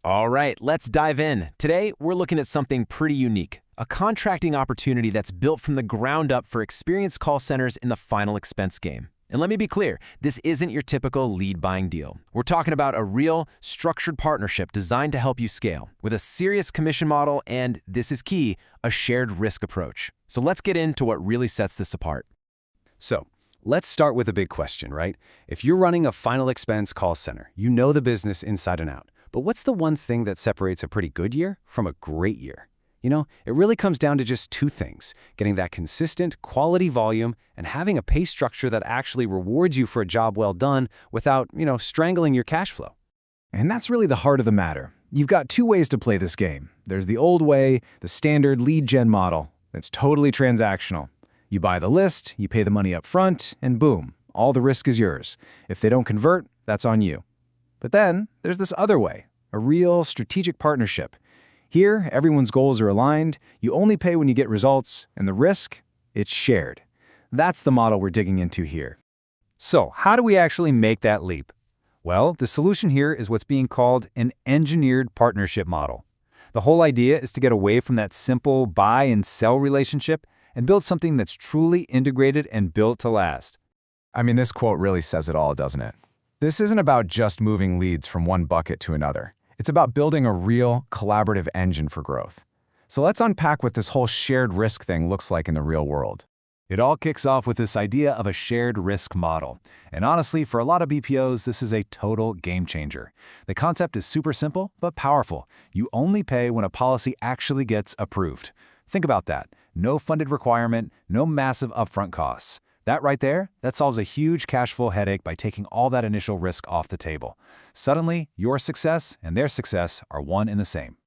All right, let's dive in. Today, we're looking at something pretty unique, a contracting opportunity that's built from the ground up for experienced call centers in the final expense game. And let me be clear, this isn't your typical lead buying deal. We're talking about a real, structured partnership designed to help you scale, with a serious commission model and, this is key, a shared risk approach. So let's get into what really sets this apart. So, let's start with a big question, right? If you're running a final expense call center, you know the business inside and out. But what's the one thing that separates a pretty good year from a great year? You know, it really comes down to just two things: getting that consistent, quality volume and having a pay structure that actually rewards you for a job well done without, strangling your cash flow. And that's really the heart of the matter. You've got two ways to play this game. There's the old way, the standard lead gen model. It's totally transactional. You buy the list, you pay the money up front, and boom, all the risk is yours. If they don't convert, that's on you. But then there's this other way, a real strategic partnership. Here, everyone's goals are aligned, you only pay when you get results, and the risk, it's shared. That's the model we're digging into here. So, how do we actually make that leap? Well, the solution here is what's being called an engineered partnership model. The whole idea is to get away from that simple buy and sell relationship and build something that's truly integrated and built to last. I mean, this quote really says it all, doesn't it? This isn't about just moving leads from one bucket to another. It's about building a real, collaborative engine for growth. So let's unpack what this whole shared risk thing looks like in the real world. It all kicks off with this idea of a shared risk model. And honestly, for a lot of BPOs, this is a total game changer. The concept is super simple, but powerful. You only pay when a policy actually gets approved. Think about that. No funded requirement, no massive upfront costs. That right there, that solves a huge cash flow headache by taking all that initial risk off the table. Suddenly, your success and their success are one and the same.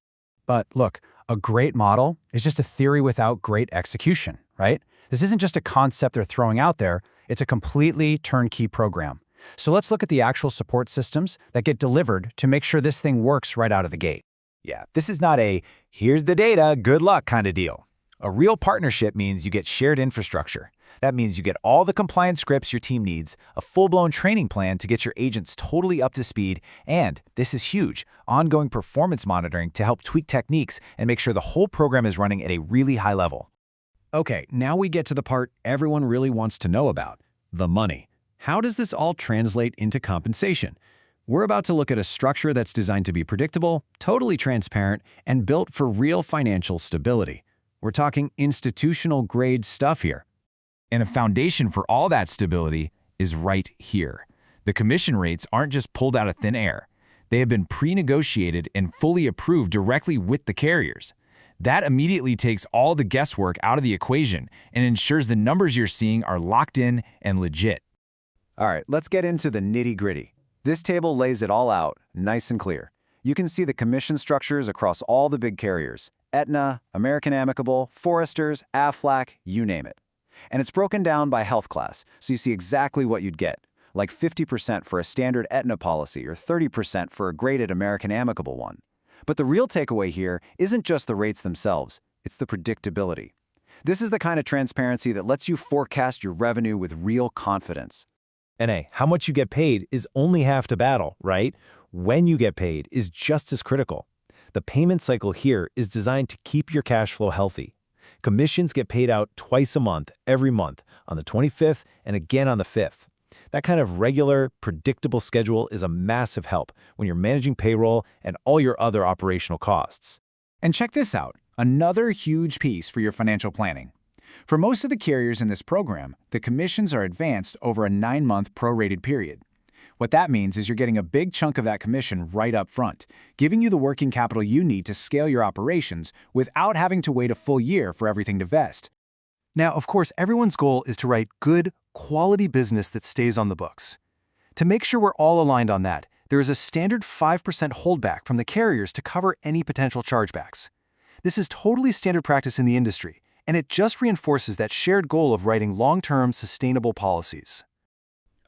But look, a great model is just a theory without great execution, right? This isn't just a concept they're throwing out there, it's a completely turnkey program. So let's look at the actual support systems that get delivered to make sure this thing works right out of the gate. Yeah, this is not a here's the data, good luck kind of deal. A real partnership means you get shared infrastructure. That means you get all the compliance scripts your team needs, a full-blown training plan to get your agents totally up to speed, and, this is huge, ongoing performance monitoring to help tweak techniques and make sure the whole program is running at a really high level. Okay, now we get to the part everyone really wants to know about: the money. How does this all translate into compensation? We're about to look at a structure that's designed to be predictable, totally transparent, and built for real financial stability. We're talking institutional-grade stuff here. And a foundation for all that stability is right here. The commission rates aren't just pulled out of thin air. They have been pre-negotiated and fully approved directly with the carriers. That immediately takes all the guesswork out of the equation and ensures the numbers you're seeing are locked in and legit. All right, let's get into the nitty-gritty. This table lays it all out, nice and clear. You can see the commission structures across all the big carriers: Aetna, American Amicable, Foresters, Aflac, you name it. And it's broken down by health class, so you see exactly what you'd get, like 50% for a standard Aetna policy or 30% for a graded American Amicable one. But the real takeaway here isn't just the rates themselves, it's the predictability. This is the kind of transparency that lets you forecast your revenue with real confidence. And hey, how much you get paid is only half the battle, right? When you get paid is just as critical. The payment cycle here is designed to keep your cash flow healthy. Commissions get paid out twice a month, every month, on the 25th and again on the 5th. That kind of regular, predictable schedule is a massive help when you're managing payroll and all your other operational costs. And check this out, another huge piece for your financial planning. For most of the carriers in this program, the commissions are advanced over a 9-month prorated period. What that means is you're getting a big chunk of that commission right up front, giving you the working capital you need to scale your operations without having to wait a full year for everything to vest. Now, of course, everyone's goal is to write good, quality business that stays on the books. To make sure we're all aligned on that, there is a standard 5% holdback from the carriers to cover any potential chargebacks. This is totally standard practice in the industry, and it just reinforces that shared goal of writing long-term, sustainable policies.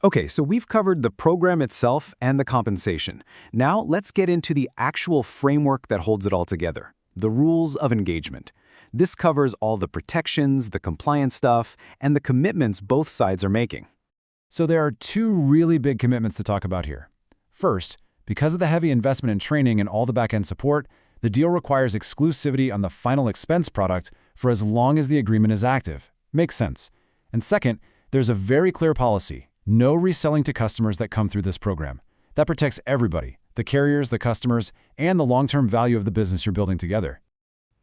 Okay, so we've covered the program itself and the compensation. Now let's get into the actual framework that holds it all together: the rules of engagement. This covers all the protections, the compliance stuff, and the commitments both sides are making. So there are two really big commitments to talk about here. First, Because of the heavy investment in training and all the back-end support, the deal requires exclusivity on the final expense product for as long as the agreement is active. Makes sense. And second, there's a very clear policy: no reselling to customers that come through this program. That protects everybody, the carriers, the customers, and the long-term value of the business you're building together.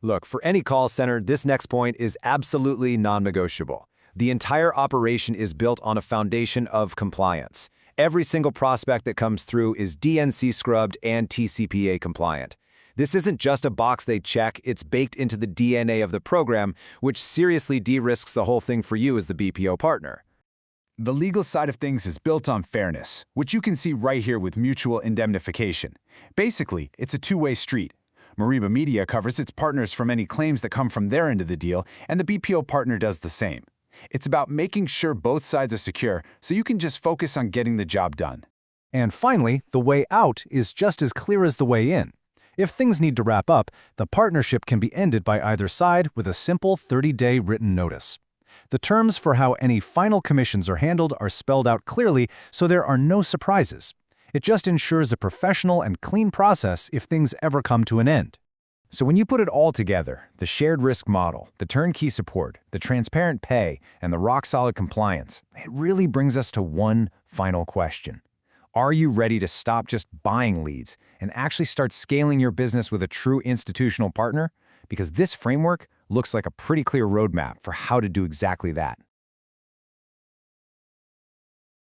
Look, for any call center, this next point is absolutely non-negotiable. The entire operation is built on a foundation of compliance. Every single prospect that comes through is DNC scrubbed and TCPA compliant. This isn't just a box they check, it's baked into the DNA of the program, which seriously de-risks the whole thing for you as the BPO partner. The legal side of things is built on fairness, which you can see right here with mutual indemnification. Basically, it's a two-way street. Mariba Media covers its partners from any claims that come from their end of the deal, and the BPO partner does the same. It's about making sure both sides are secure so you can just focus on getting the job done. And finally, the way out is just as clear as the way in. If things need to wrap up, the partnership can be ended by either side with a simple 30-day written notice. The terms for how any final commissions are handled are spelled out clearly, so there are no surprises. It just ensures a professional and clean process if things ever come to an end. So when you put it all together, the shared risk model, the turnkey support, the transparent pay, and the rock-solid compliance, it really brings us to one final question. Are you ready to stop just buying leads and actually start scaling your business with a true institutional partner? Because this framework looks like a pretty clear roadmap for how to do exactly that.